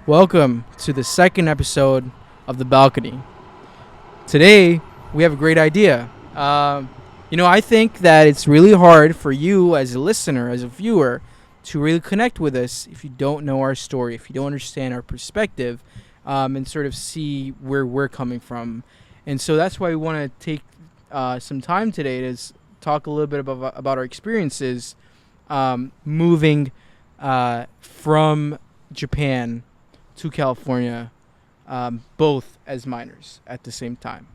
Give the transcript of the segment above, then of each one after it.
Welcome to the second episode of The Balcony. Today, we have a great idea. I think that it's really hard for you as a listener, as a viewer, to really connect with us if you don't know our story, if you don't understand our perspective, and sort of see where we're coming from. And so that's why we want to take some time today to talk a little bit about our experiences moving from Japan to California, both as minors at the same time.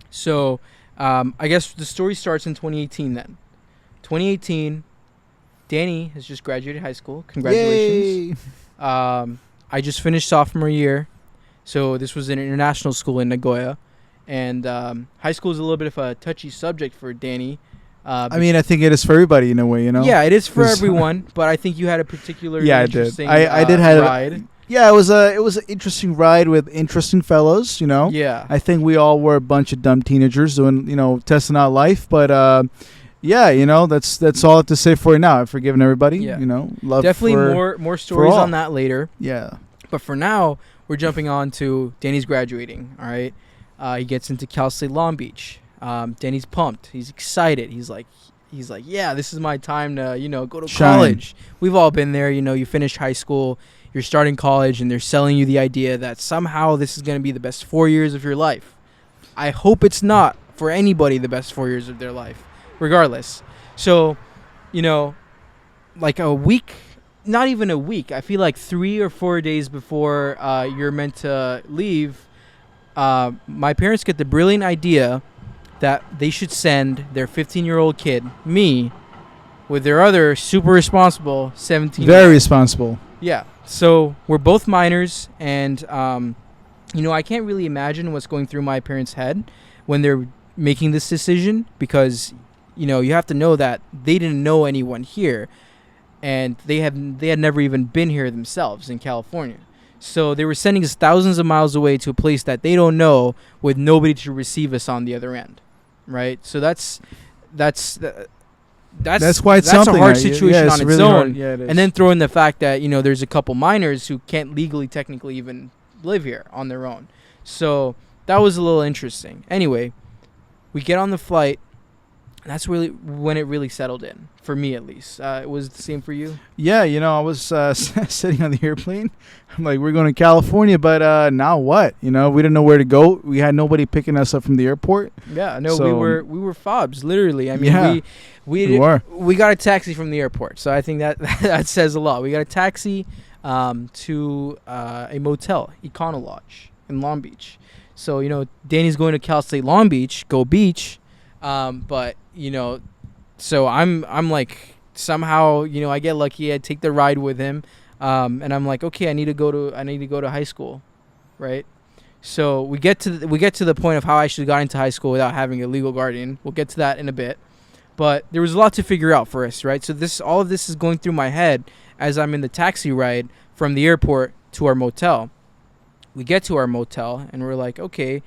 So I guess the story starts in 2018 then. 2018, Danny has just graduated high school. Congratulations. Yay. I just finished sophomore year. So this was an international school in Nagoya. And high school is a little bit of a touchy subject for Danny. I think it is for everybody in a way, Yeah, it is for everyone, but I think you had a particularly interesting I did have ride. Yeah, it was an interesting ride with interesting fellows, Yeah. I think we all were a bunch of dumb teenagers doing, testing out life, but that's all I have to say for now. I've forgiven everybody, Yeah. Love Definitely more stories on that later. Yeah. But for now, we're jumping on to Danny's graduating, all right? He gets into Cal State Long Beach. Danny's pumped. He's excited. He's like, yeah, this is my time to, go to college. We've all been there. You finish high school, you're starting college, and they're selling you the idea that somehow this is going to be the best 4 years of your life. I hope it's not for anybody the best 4 years of their life, regardless. So, like a week, not even a week, I feel like 3 or 4 days before you're meant to leave, my parents get the brilliant idea that they should send their 15-year-old kid, me, with their other super responsible 17-year-old. Very responsible. Yeah. So we're both minors, and, I can't really imagine what's going through my parents' head when they're making this decision because, you have to know that they didn't know anyone here, and they had never even been here themselves in California. So they were sending us thousands of miles away to a place that they don't know with nobody to receive us on the other end, right? So that's quite something. A hard situation on its really own. Hard. Yeah, it is. And then throw in the fact that, there's a couple minors who can't technically even live here on their own. So that was a little interesting. Anyway, we get on the flight. That's really when it really settled in, for me at least. It was the same for you? Yeah, I was sitting on the airplane. I'm like, we're going to California, but now what? We didn't know where to go. We had nobody picking us up from the airport. Yeah, no, so, we were fobs, literally. I mean, we got a taxi from the airport, so I think that says a lot. We got a taxi to a motel, Econo Lodge in Long Beach. So, Danny's going to Cal State Long Beach, go beach, but so I'm like somehow I get lucky. I take the ride with him, and I'm like, okay, I need to go to high school, right? So we get to the point of how I should have got into high school without having a legal guardian. We'll get to that in a bit, but there was a lot to figure out for us, right? So all of this is going through my head as I'm in the taxi ride from the airport to our motel. We get to our motel and we're like, okay,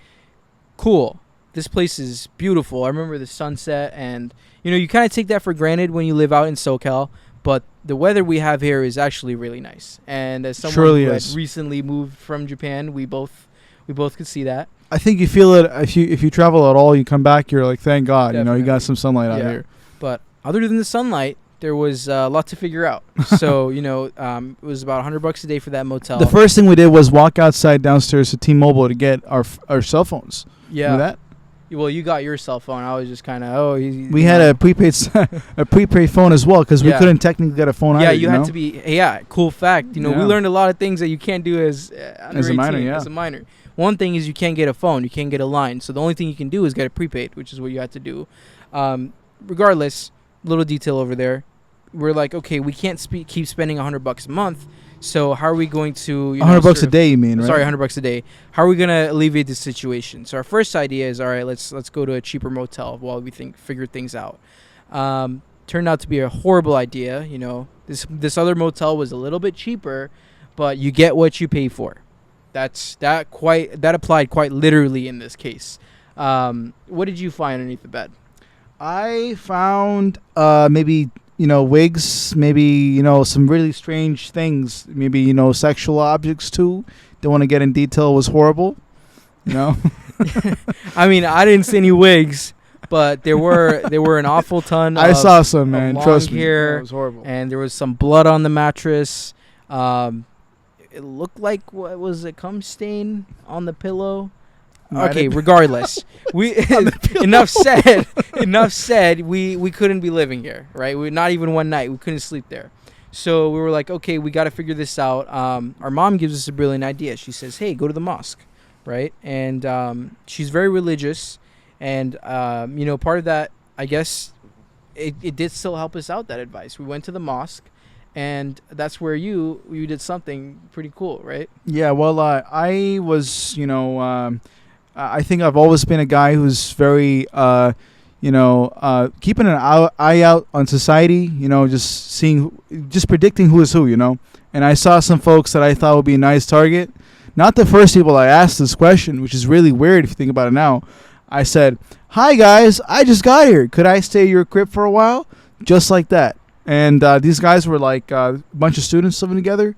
cool. This place is beautiful. I remember the sunset, and you kind of take that for granted when you live out in SoCal, but the weather we have here is actually really nice. And as someone who had recently moved from Japan, we both could see that. I think you feel it if you travel at all. You come back, you're like, thank God, Definitely. you got some sunlight out here. But other than the sunlight, there was a lot to figure out. So it was about $100 a day for that motel. The first thing we did was walk outside downstairs to T-Mobile to get our cell phones. Yeah. Remember that? Well, you got your cell phone. I was just kind of, we had a prepaid phone as well because we couldn't technically get a phone. Yeah, either, you had to be. Yeah, cool fact. We learned a lot of things that you can't do as a minor. Yeah. As a minor. One thing is you can't get a phone. You can't get a line. So the only thing you can do is get a prepaid, which is what you had to do. Regardless, little detail over there. We're like, okay, we can't keep spending $100 a month. So how are we going to $100 a day? You mean, right? Sorry, $100 a day. How are we going to alleviate this situation? So our first idea is, all right, let's go to a cheaper motel while we figure things out. Turned out to be a horrible idea. This other motel was a little bit cheaper, but you get what you pay for. That applied quite literally in this case. What did you find underneath the bed? I found maybe wigs, maybe, some really strange things, maybe, sexual objects too. Don't want to get in detail. It was horrible, I mean, I didn't see any wigs, but there were an awful ton. I saw some, man. Trust me, it was horrible. And there was some blood on the mattress. It looked like, what was it, cum stain on the pillow? Okay, regardless, we enough said. We couldn't be living here, right? We not even one night. We couldn't sleep there. So we were like, okay, we got to figure this out. Our mom gives us a brilliant idea. She says, hey, go to the mosque, right? And she's very religious. And, part of that, I guess, it did still help us out, that advice. We went to the mosque, and that's where you did something pretty cool, right? Yeah, well, I was, I think I've always been a guy who's very, keeping an eye out on society, just predicting who is who, And I saw some folks that I thought would be a nice target. Not the first people I asked this question, which is really weird if you think about it now. I said, hi, guys, I just got here. Could I stay at your crib for a while? Just like that. And these guys were like a bunch of students living together.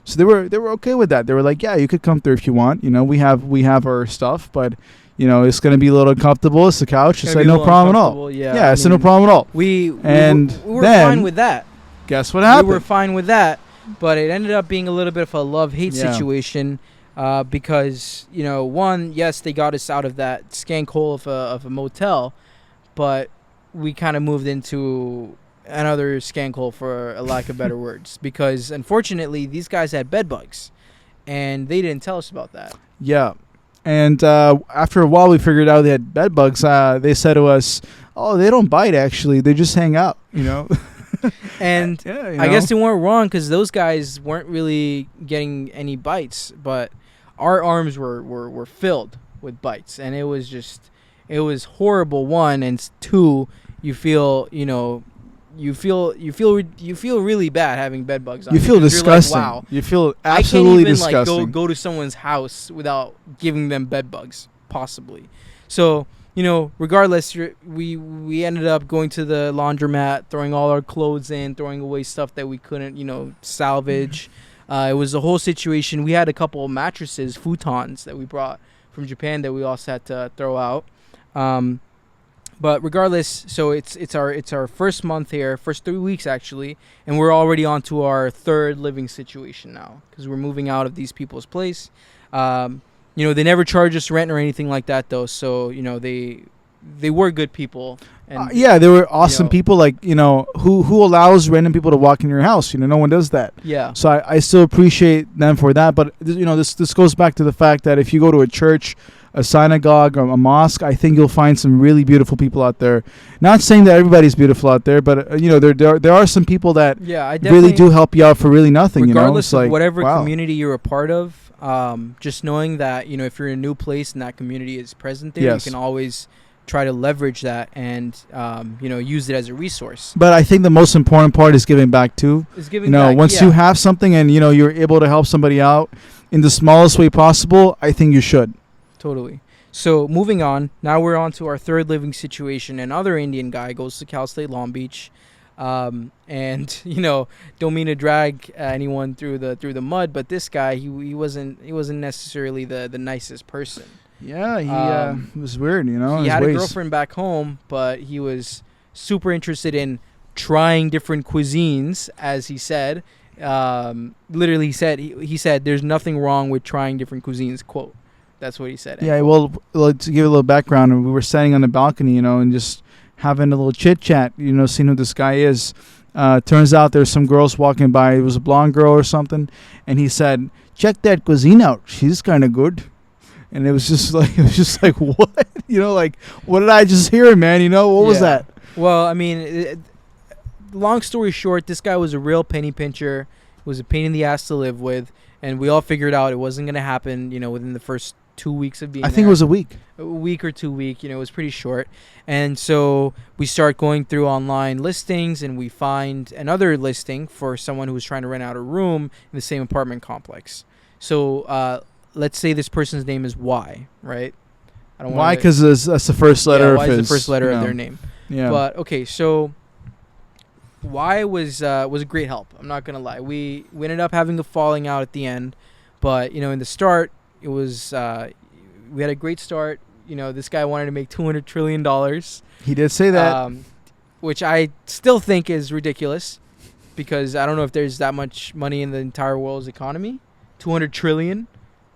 So they were okay with that. They were like, yeah, you could come through if you want. We have our stuff, but it's gonna be a little uncomfortable. It's the couch. It's like no problem at all. Yeah, it's no problem at all. We were fine with that. Guess what happened? We were fine with that, but it ended up being a little bit of a love-hate situation because one, yes, they got us out of that skank hole of a motel, but we kind of moved into another skank hole, for a lack of better words, because unfortunately these guys had bed bugs and they didn't tell us about that. Yeah. And after a while we figured out they had bed bugs. They said to us, oh, they don't bite, actually, they just hang out, And I guess they weren't wrong, because those guys weren't really getting any bites, but our arms were filled with bites, and it was horrible, one, and two, you feel really bad having bed bugs on. You feel disgusting. Like, wow. You feel absolutely disgusting. I can't even go to someone's house without giving them bed bugs, possibly. So, regardless, we ended up going to the laundromat, throwing all our clothes in, throwing away stuff that we couldn't, salvage. It was a whole situation. We had a couple of mattresses, futons, that we brought from Japan that we also had to throw out. But regardless, so it's our first month here, first 3 weeks actually, and we're already on to our third living situation now, because we're moving out of these people's place. They never charge us rent or anything like that though, so they were good people. And they were awesome people. Like who allows random people to walk in your house? No one does that. Yeah. So I still appreciate them for that. But this goes back to the fact that if you go to a church, a synagogue, or a mosque, I think you'll find some really beautiful people out there. Not saying that everybody's beautiful out there, but there are some people that really do help you out for really nothing. Regardless of whatever community you're a part of, just knowing that if you're in a new place and that community is present there, you can always try to leverage that and use it as a resource. But I think the most important part is giving back too. Once you have something and you're able to help somebody out in the smallest way possible, I think you should. Totally. So moving on, now we're on to our third living situation. Another Indian guy goes to Cal State Long Beach, and don't mean to drag anyone through the mud, but this guy he wasn't necessarily the nicest person. Yeah, he was weird. He had a girlfriend back home, but he was super interested in trying different cuisines, as he said. Literally, he said there's nothing wrong with trying different cuisines. Quote. That's what he said. Yeah, well, to give a little background, we were standing on the balcony, and just having a little chit-chat, seeing who this guy is. Turns out there's some girls walking by. It was a blonde girl or something. And he said, check that cuisine out. She's kind of good. And it was just like, what? What did I just hear, man? What was that? Well, I mean, long story short, this guy was a real penny pincher. Was a pain in the ass to live with. And we all figured out it wasn't going to happen, within the first 2 weeks of being there. I think it was a week. A week or 2 weeks, it was pretty short. And so we start going through online listings, and we find another listing for someone who was trying to rent out a room in the same apartment complex. So let's say this person's name is Y, right? Y, because that's the first letter of Y his. is the first letter of their name. Yeah. But, okay, so was a great help. I'm not gonna lie. We ended up having a falling out at the end, but in the start, it was we had a great start. This guy wanted to make $200 trillion. He did say that, which I still think is ridiculous, because I don't know if there's that much money in the entire world's economy. 200 trillion.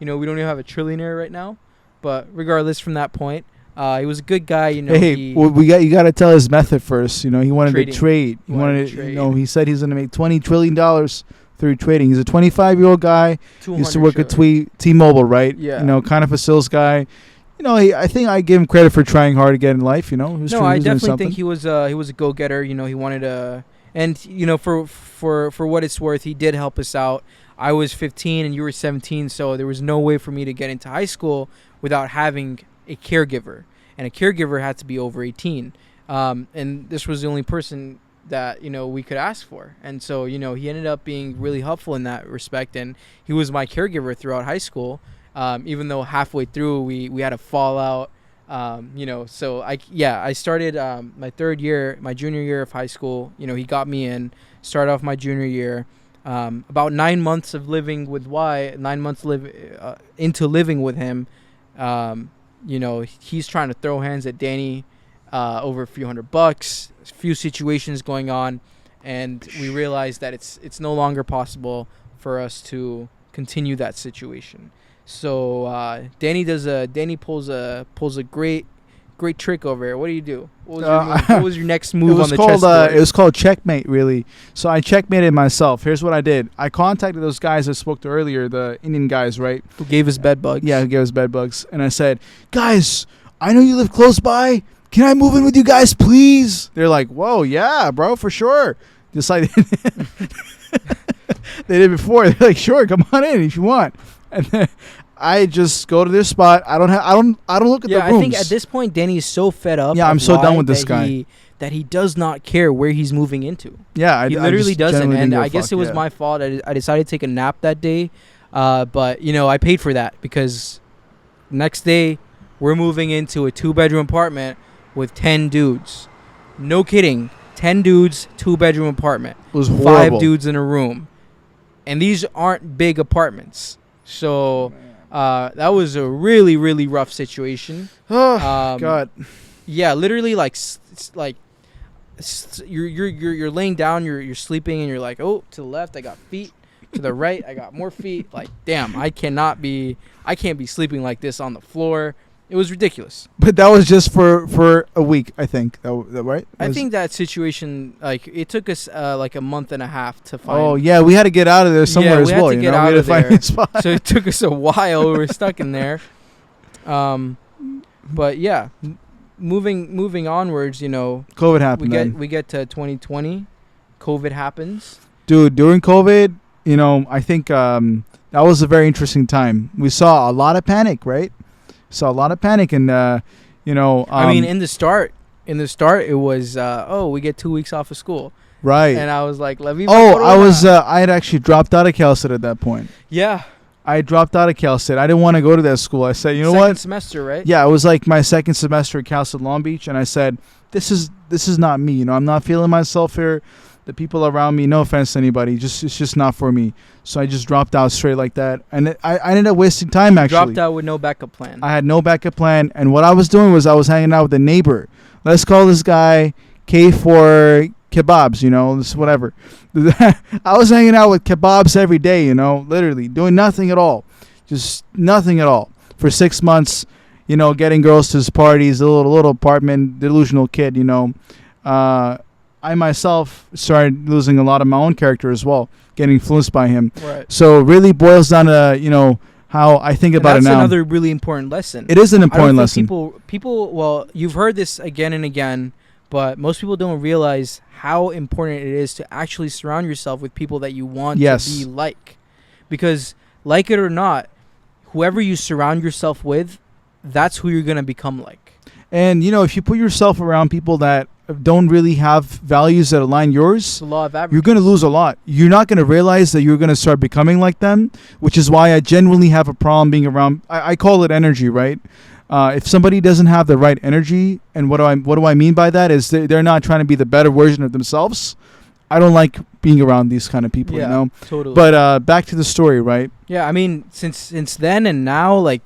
We don't even have a trillionaire right now. But regardless, from that point, he was a good guy. you got to tell his method first. He wanted to trade. He wanted to. He said he's going to make $20 trillion through trading. He's a 25-year-old guy. He used to work at T-Mobile, right? Yeah. Kind of a sales guy. I think I give him credit for trying hard to get in life. I definitely think he was a go-getter. He wanted to, and for what it's worth, he did help us out. I was 15 and you were 17, so there was no way for me to get into high school without having a caregiver, and a caregiver had to be over 18. And this was the only person that we could ask for, and so he ended up being really helpful in that respect, and he was my caregiver throughout high school. Even though halfway through we had a fallout, so I started my third year, my junior year of high school. He got me in, started off my junior year. About 9 months of living with into living with him, he's trying to throw hands at Danny over a few $100, a few situations going on, and we realized that it's no longer possible for us to continue that situation. So Danny pulls a great trick over here. What do you do? What was your next move on the chessboard? It was called checkmate, really. So I checkmated myself. Here's what I did. I contacted those guys I spoke to earlier, the Indian guys, right? Who gave us bed bugs. Yeah, who gave us bed bugs. And I said, guys, I know you live close by. Can I move in with you guys, please? They're like, whoa, yeah, bro, for sure. Just like they did before. They're like, sure, come on in if you want. And then I just go to their spot. I don't look at the rooms. I think at this point Danny is so fed up. Yeah, I'm so done with this guy that he does not care where he's moving into. Yeah, he literally doesn't. And I guess it was my fault. I decided to take a nap that day, but I paid for that, because next day we're moving into a 2-bedroom apartment with 10 dudes. No kidding, 10 dudes, 2-bedroom apartment. It was horrible. 5 dudes in a room, and these aren't big apartments. So that was a really, really rough situation. Oh God. Yeah, literally, you're laying down, you're sleeping, and you're like, oh, to the left I got feet, to the right I got more feet. Like, damn, I can't be sleeping like this on the floor. It was ridiculous. But that was just for a week, I think. That right? I think that situation, it took us like a month and a half to find. Oh yeah, we had to get out of there somewhere as well. We had to find a spot. So it took us a while. We were stuck in there. But yeah, moving onwards, COVID happened. We get to 2020. COVID happens. Dude, during COVID, I think that was a very interesting time. We saw a lot of panic, right? Saw a lot of panic, and I mean, in the start it was we get 2 weeks off of school, right? And I was like, I had actually dropped out of Cal State at that point. Yeah, I dropped out of Cal State. I didn't want to go to that school. I said, what? Second semester, right? Yeah, it was like my second semester at Cal State Long Beach, and I said, this is not me. I'm not feeling myself here. The people around me, no offense to anybody, it's just not for me. So I just dropped out straight like that, and I ended up wasting time. Actually, dropped out with no backup plan. I had no backup plan, and what I was doing was I was hanging out with a neighbor. Let's call this guy K for kebabs. This whatever. I was hanging out with kebabs every day. Literally doing nothing at all, just nothing at all for 6 months. Getting girls to his parties, a little apartment, delusional kid. I myself started losing a lot of my own character as well, getting influenced by him. Right. So it really boils down to, how I think about it now. That's another really important lesson. It is an important lesson. People, well, you've heard this again and again, but most people don't realize how important it is to actually surround yourself with people that you want to be like. Because, like it or not, whoever you surround yourself with, that's who you're going to become like. And, if you put yourself around people that don't really have values that align yours, the law of averages, you're going to lose a lot. You're not going to realize that you're going to start becoming like them, which is why I genuinely have a problem being around. I call it energy, right? If somebody doesn't have the right energy, and what do I mean by that is they're not trying to be the better version of themselves. I don't like being around these kind of people, yeah, you know. totally. But back to the story, right? Yeah, I mean, since then and now, like,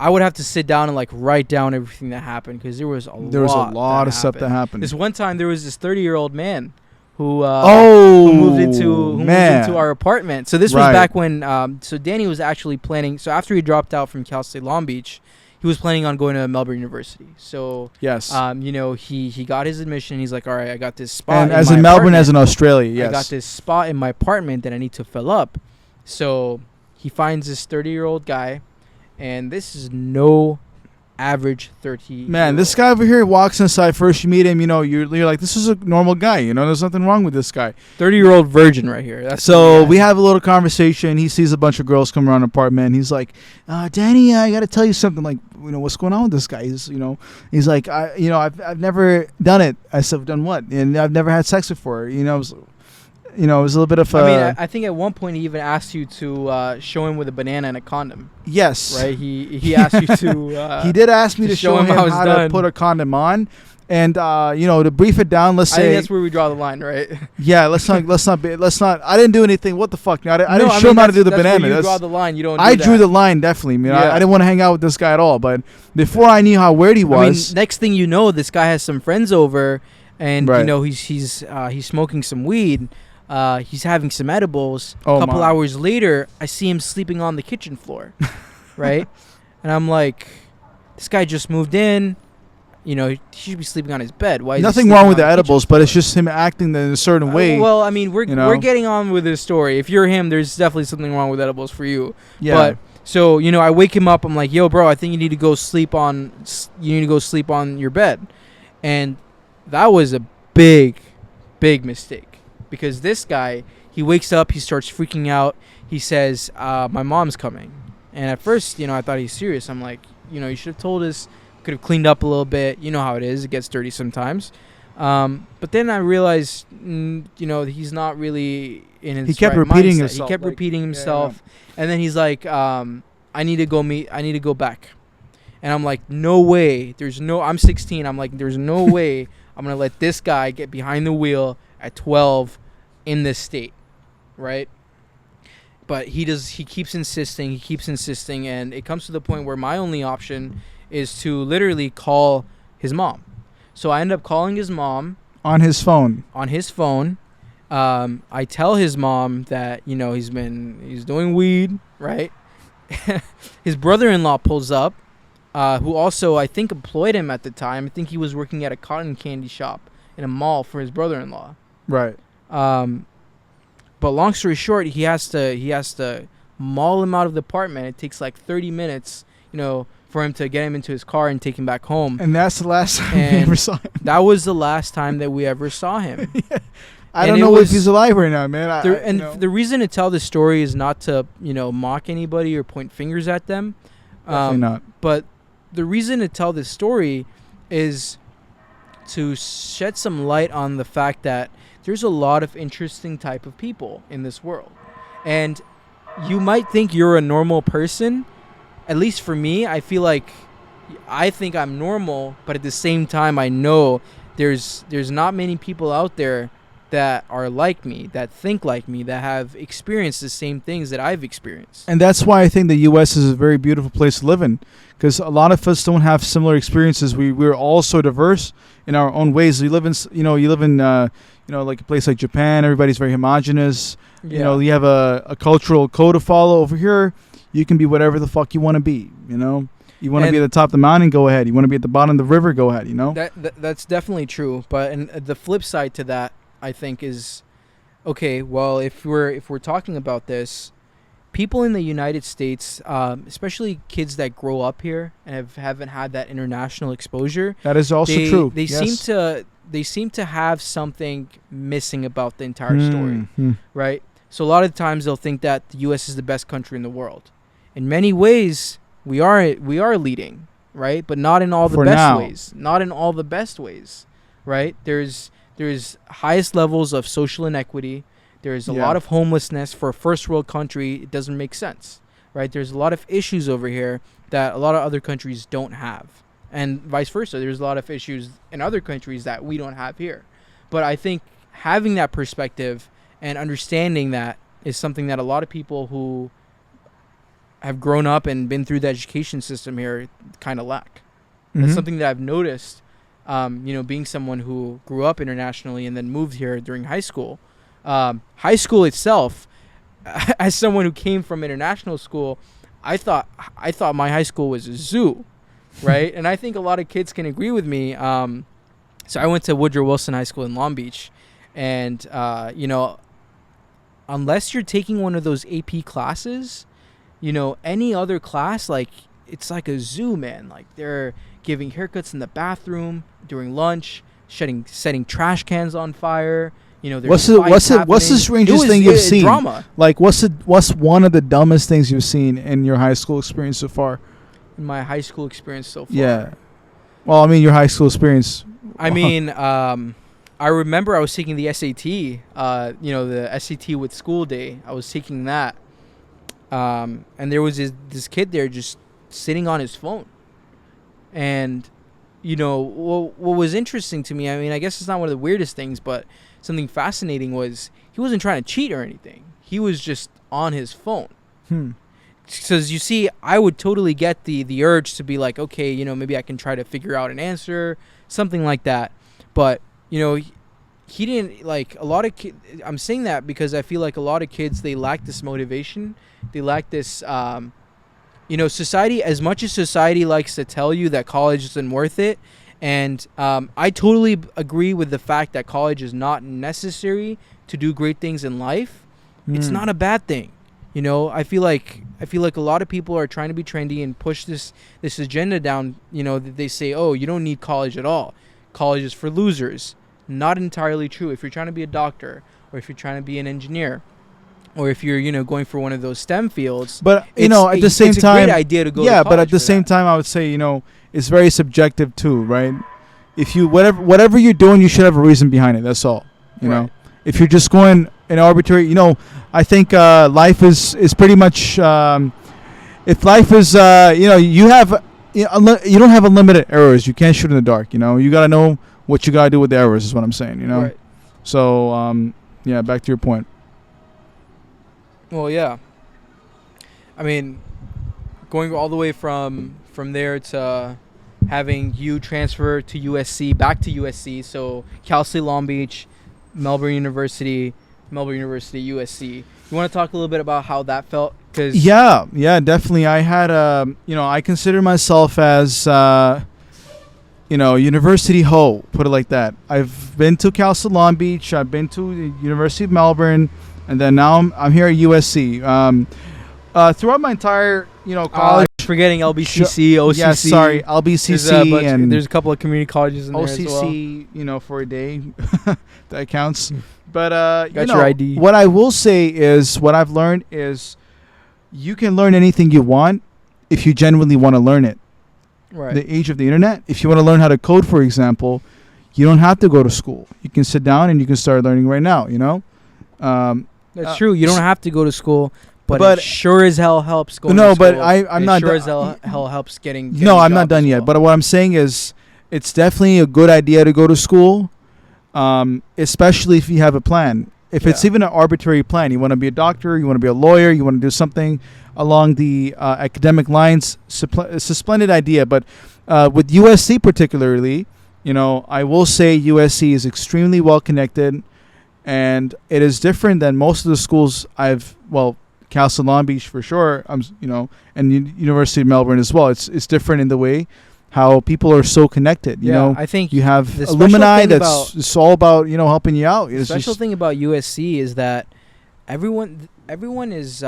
I would have to sit down and like write down everything that happened because there was a lot of stuff that happened. This one time there was this 30-year-old man who moved into our apartment. So this was back when so Danny was actually planning. So after he dropped out from Cal State Long Beach, he was planning on going to Melbourne University. So yes, you know, he got his admission. He's like, all right, I got this spot. And as in Melbourne, as in Australia, yes, I got this spot in my apartment that I need to fill up. So he finds this 30-year-old guy. And this is no average 30. Man, this guy over here walks inside. First you meet him, you know, you're like, this is a normal guy. You know, there's nothing wrong with this guy. 30-year-old virgin right here. That's so we have a little conversation. He sees a bunch of girls come around the apartment. He's like, Danny, I got to tell you something. Like, you know, what's going on with this guy? He's like, I've never done it. I said, done what? And I've never had sex before. You know, it was a little bit of. I mean, I think at one point he even asked you to show him with a banana and a condom. Yes. Right. He asked you to. He did ask me to show him how to put a condom on, and to brief it down. Let's say. I think that's where we draw the line, right? Yeah. Let's not. I didn't do anything. What the fuck? I didn't show him how to do the banana. You draw the line. You don't. I drew the line definitely. I mean, I didn't want to hang out with this guy at all. But before I knew how weird he was, next thing you know, this guy has some friends over, and he's smoking some weed. He's having some edibles. A couple hours later, I see him sleeping on the kitchen floor, right? And I'm like, this guy just moved in. You know, he should be sleeping on his bed. Why? Nothing wrong with the edibles, but it's just him acting in a certain way. Well, I mean, we're getting on with this story. If you're him, there's definitely something wrong with edibles for you. Yeah. But so I wake him up. I'm like, yo, bro, I think you need to go sleep on. You need to go sleep on your bed, and that was a big mistake. Because this guy, he wakes up, he starts freaking out. He says, my mom's coming. And at first, I thought he's serious. I'm like, you should have told us. Could have cleaned up a little bit. You know how it is. It gets dirty sometimes. But then I realized, he's not really in his He kept right repeating mindset. himself. He kept repeating himself. Yeah. And then he's like, I need to go back. And I'm like, no way. I'm 16. I'm like, there's no way I'm going to let this guy get behind the wheel at 12 in this state, right? But he keeps insisting, and it comes to the point where my only option is to literally call his mom. So I end up calling his mom on his phone. I tell his mom that he's doing weed, right? His brother-in-law pulls up, who also I think employed him at the time. I think he was working at a cotton candy shop in a mall for his brother-in-law. Right. But long story short, he has to maul him out of the apartment. It takes like 30 minutes, for him to get him into his car and take him back home. And that's the last time we ever saw him. That was the last time that we ever saw him. Yeah. I don't know if he's alive right now, man. The reason to tell this story is not to, mock anybody or point fingers at them. Definitely not. But the reason to tell this story is to shed some light on the fact that there's a lot of interesting type of people in this world. And you might think you're a normal person. At least for me, I feel like I think I'm normal, but at the same time, I know there's not many people out there that are like me, that think like me, that have experienced the same things that I've experienced. And that's why I think the U.S. is a very beautiful place to live in, because a lot of us don't have similar experiences. We're all so diverse in our own ways. You live in like a place like Japan. Everybody's very homogenous. Yeah. You have a cultural code to follow. Over here, you can be whatever the fuck you want to be. You want to be at the top of the mountain, go ahead. You want to be at the bottom of the river, go ahead. That's definitely true. But the flip side to that, I think, is okay. Well, if we're talking about this, people in the United States, especially kids that grow up here and haven't had that international exposure, that is also true. They seem to have something missing about the entire story, right? So a lot of times they'll think that the U.S. is the best country in the world. In many ways, we are leading, right? But not in all the best ways. Not in all the best ways, right? There's highest levels of social inequity. There's a lot of homelessness. For a first world country, it doesn't make sense, right? There's a lot of issues over here that a lot of other countries don't have. And vice versa. There's a lot of issues in other countries that we don't have here. But I think having that perspective and understanding that is something that a lot of people who have grown up and been through the education system here kind of lack. That's something that I've noticed, being someone who grew up internationally and then moved here during high school. High school itself, as someone who came from international school, I thought my high school was a zoo, right? And I think a lot of kids can agree with me. So I went to Woodrow Wilson High School in Long Beach, and unless you're taking one of those AP classes, any other class, like, it's like a zoo, man. Like, they're giving haircuts in the bathroom during lunch, setting trash cans on fire. What's the strangest thing you've seen? Drama. Like, what's one of the dumbest things you've seen in your high school experience so far? In my high school experience so far. Yeah. Well, I mean, your high school experience. I mean, I remember I was taking the SAT. The SAT with school day. I was taking that, and there was this kid there just sitting on his phone, and what was interesting to me, I mean, I guess it's not one of the weirdest things, but something fascinating was he wasn't trying to cheat or anything. He was just on his phone. Because you see, I would totally get the urge to be like, okay, maybe I can try to figure out an answer, something like that. But he didn't, like, a lot of kids. I'm saying that because I feel like a lot of kids, they lack this motivation. They lack this. Society, as much as society likes to tell you that college isn't worth it, and I totally agree with the fact that college is not necessary to do great things in life. It's not a bad thing. I feel like a lot of people are trying to be trendy and push this agenda down. That they say, oh, you don't need college at all. College is for losers. Not entirely true. If you're trying to be a doctor, or if you're trying to be an engineer, or if you're going for one of those STEM fields, but at the same time, it's a great idea to go. Yeah, to but at the same time, I would say it's very subjective too, right? If you whatever you're doing, you should have a reason behind it. That's all. You know, if you're just going an arbitrary, I think life is pretty much. If life is, you have, you don't have unlimited errors. You can't shoot in the dark. You gotta know what you gotta do with the errors. Is what I'm saying. Right. So yeah, back to your point. Well, yeah. I mean, going all the way from there to having you transfer to USC, back to USC. So Cal State Long Beach, Melbourne University, USC. You want to talk a little bit about how that felt? Yeah, definitely. I had I consider myself as university ho, put it like that. I've been to Cal State Long Beach. I've been to the University of Melbourne. And then now I'm here at USC. Throughout my entire, college. Forgetting LBCC, OCC. Yeah, sorry, LBCC. There's a couple of community colleges in there as well. OCC, for a day. That counts. But, got your ID. What I will say is, what I've learned is you can learn anything you want if you genuinely want to learn it. Right. The age of the internet. If you want to learn how to code, for example, you don't have to go to school. You can sit down and you can start learning right now, That's true. You don't have to go to school, but it sure as hell helps going to school. No, but I'm not. Sure as hell helps getting no, I'm not done yet. But what I'm saying is, it's definitely a good idea to go to school, especially if you have a plan. If it's even an arbitrary plan, you want to be a doctor, you want to be a lawyer, you want to do something along the academic lines. It's a splendid idea. But with USC particularly, I will say USC is extremely well connected. And it is different than most of the schools Cal State Long Beach for sure, and University of Melbourne as well. It's different in the way how people are so connected. I think you have alumni it's all about helping you out. The special thing about USC is that everyone is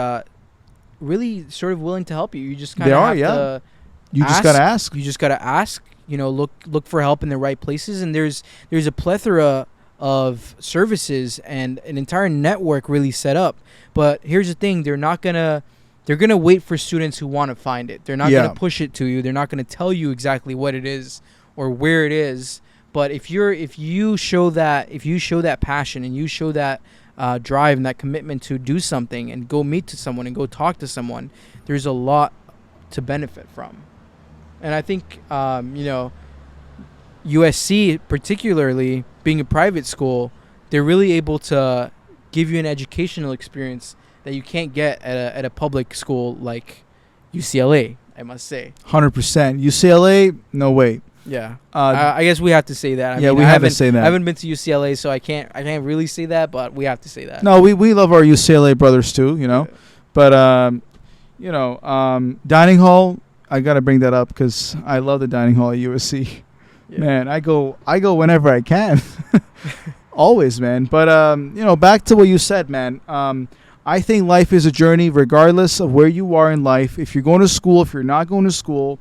really sort of willing to help you. You just kind of have to. You just gotta ask. You just gotta ask. Look for help in the right places, and there's a plethora of services and an entire network really set up. But here's the thing, they're gonna wait for students who want to find it. They're not gonna push it to you. They're not gonna tell you exactly what it is or where it is. But if you show that passion and you show that drive and that commitment to do something and go meet to someone and go talk to someone, there's a lot to benefit from. And I think USC particularly, being a private school, they're really able to give you an educational experience that you can't get at a public school like UCLA, I must say. 100%. UCLA, no way. Yeah. I guess we have to say that. We have to say that. I haven't been to UCLA, so I can't really say that, but we have to say that. No, we love our UCLA brothers too, you know. Yeah. But dining hall, I got to bring that up because I love the dining hall at USC. Yeah. Man, I go whenever I can. Always, man. But back to what you said, man. I think life is a journey regardless of where you are in life. If you're going to school, if you're not going to school,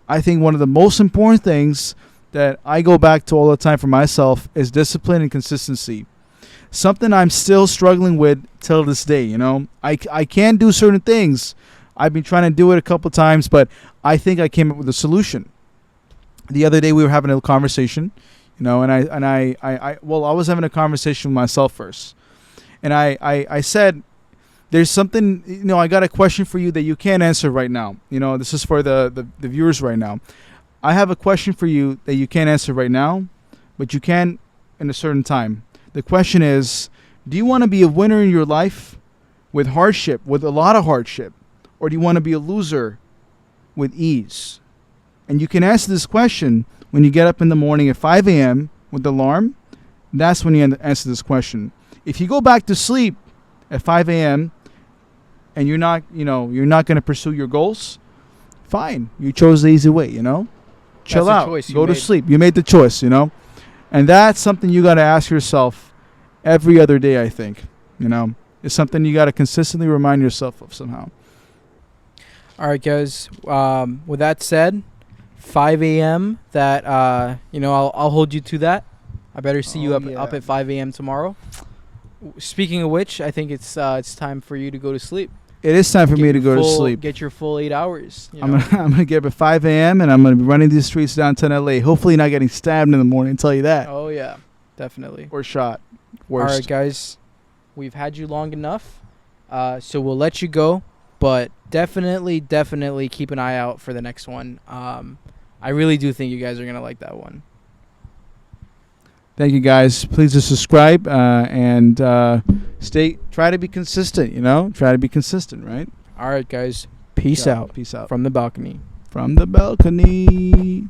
I think one of the most important things that I go back to all the time for myself is discipline and consistency. Something I'm still struggling with till this day, you know. I can't do certain things. I've been trying to do it a couple times, but I think I came up with a solution. The other day we were having a conversation, you know, and I was having a conversation with myself first. And I said, there's something, you know, I got a question for you that you can't answer right now. You know, this is for the viewers right now. I have a question for you that you can't answer right now, but you can in a certain time. The question is, do you want to be a winner in your life with hardship, with a lot of hardship? Or do you want to be a loser with ease? And you can answer this question when you get up in the morning at 5 a.m. with the alarm. That's when you answer this question. If you go back to sleep at 5 a.m., and you're not going to pursue your goals, fine. You chose the easy way, you know? Chill out. Go to sleep. You made the choice, you know? And that's something you got to ask yourself every other day, I think. You know? It's something you got to consistently remind yourself of somehow. All right, guys. With that said, 5 a.m., that, I'll hold you to that. I better see you up at 5 a.m. tomorrow. Speaking of which, I think it's time for you to go to sleep. It is time for me to go to sleep. Get your full 8 hours. I'm gonna get up at 5 a.m. and I'm gonna be running these streets downtown LA. Hopefully, not getting stabbed in the morning. I'll tell you that. Oh yeah, definitely. Or shot. Worst. All right, guys, we've had you long enough, so we'll let you go. But definitely keep an eye out for the next one. I really do think you guys are gonna like that one. Thank you, guys. Please just subscribe and try to be consistent, you know? Try to be consistent, right? All right, guys. Peace out. Peace out. From the balcony. From the balcony.